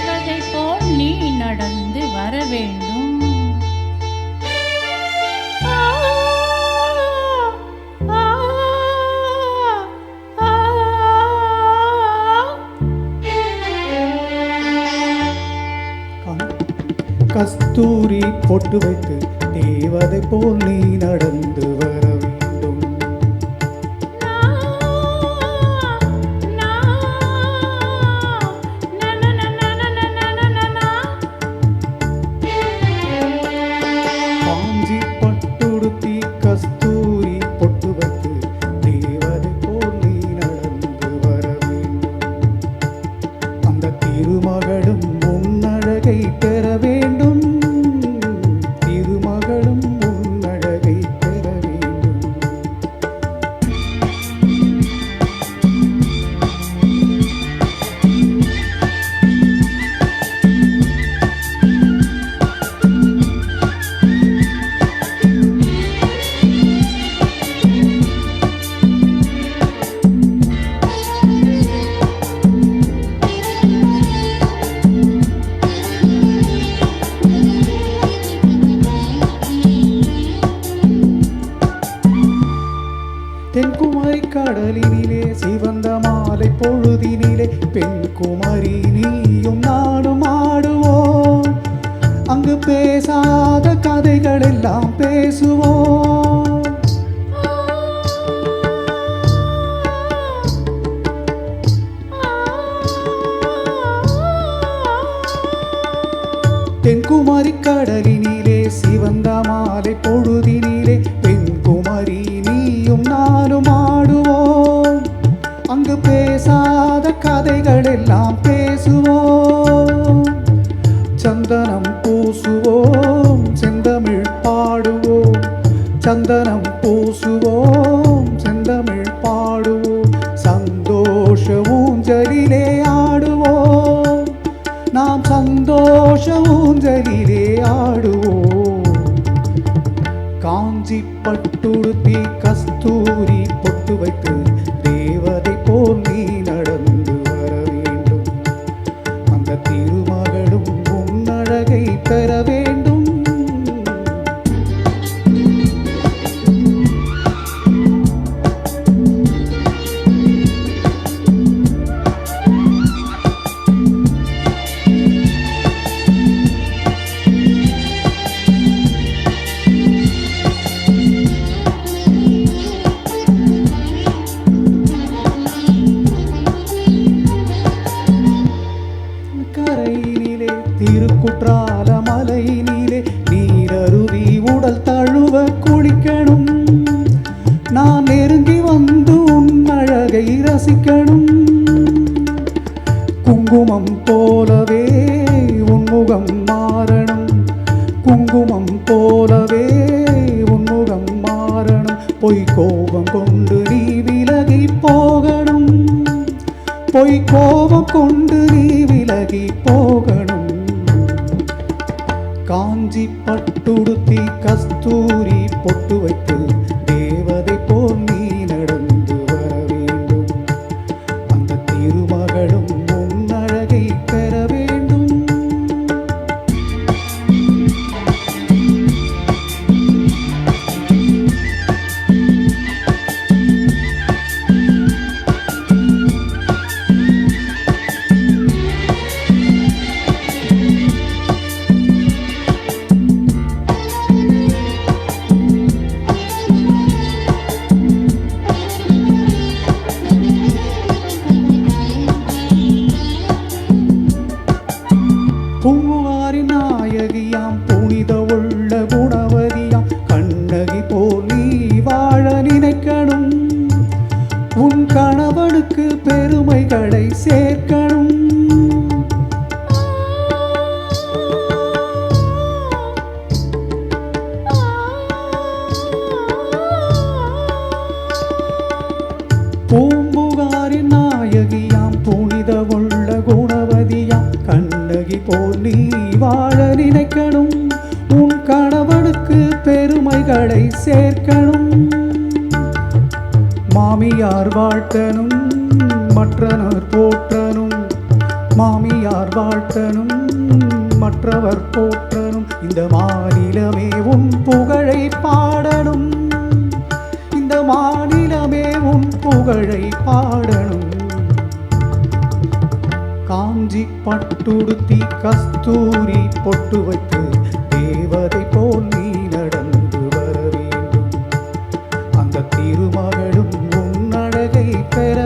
தேவதை போல் நீ நடந்து வர வேண்டும். கஸ்தூரி பொட்டு வைத்து தேவதை போல் நீ நடந்து வர வேண்டும். காஞ்சி பட்டுடுத்தி கஸ்தூரி பொட்டு வைத்து தேவதை போல் நீ நடந்து வர வேண்டும். அந்த திருமகளும் உன்னழகை பெற வேண்டும். திருமகளும் உன்னழகை பெற வேண்டும். தென்குமரி கடலினிலே சிவந்த மாலை பொழுதினிலே பெண்குமரி நீயும் நானும் ஆடுவோம். அங்கு பேசாத கதைகள் எல்லாம் பேசுவோம். தென்குமரி கடலினிலே சிவந்த மாலை பொழுதினிலே பெண்குமரி நீயும் நானும் ஆடுவோம். அங்கு பேசாத கதைகள் எல்லாம் பேசுவோம். சந்தனம் பூசுவோம், செந்தமிழ் பாடுவோம். சந்தனம் பூசுவோம், செந்தமிழ் பாடுவோம். சந்தோஷ ஊஞ்சலிலே ஆடுவோம். நாம் சந்தோஷ ஊஞ்சலிலே ஆடுவோம். காஞ்சி பட்டுடுத்தி கஸ்தூரி பொட்டு வைத்து தேவதை போல் நீ நடந்து வர வேண்டும். அந்த திருமகளும் உன்னழகை பெற வேண்டும். கரையினிலே திருக்குற்றால மலையினிலே நீரருவி உடல் தழுவ குளிக்கணும். நான் நெருங்கி வந்து உன் அழகை ரசிக்கணும். குங்குமம் போலவே உன்முகம் மாறணும். குங்குமம் போலவே உன்முகம் மாறணும். பொய் கோபம் கொண்டு நீ விலகி போகணும். பொய் கோபம் கொண்டு நீ விலகி போகணும். காஞ்சி பட்டுடுத்தி கஸ்தூரி பொட்டு வைத்து தேவதை போல் நீ நடந்து வர வேண்டும். அந்த திருமகளும் உன்னழகை பெற வேண்டும். பூவாரி நாயகியாம் புனித உள்ள குணவதியாம் கண்ணகி போல் நீ வாழ நினைக்கணும். உன் கணவனுக்கு பெருமைகளை சேர்க்கணும். பூம்புகாரின் நாயகியாம் புனித உள்ள குணவதியாம் கண்ணகி போல் நீ வாழ நினைக்கணும். உன் கணவனுக்கு பெருமைகளை சேர்க்கணும். மாமியார் வாழ்த்தனும், மற்றனர் போற்றனும். மாமியார் வாழ்த்தனும் மற்றவர் போற்றனும் இந்த மாநிலமே உன் புகழை பாடணும் இந்த மாநிலமே உன் புகழை பாடணும் காஞ்சி பட்டுடுத்தி கஸ்தூரி பொட்டு வைத்து தேவதை போல் நீ நடந்து வர வேண்டும் அந்த திருமகளும் உன் அழகை பெற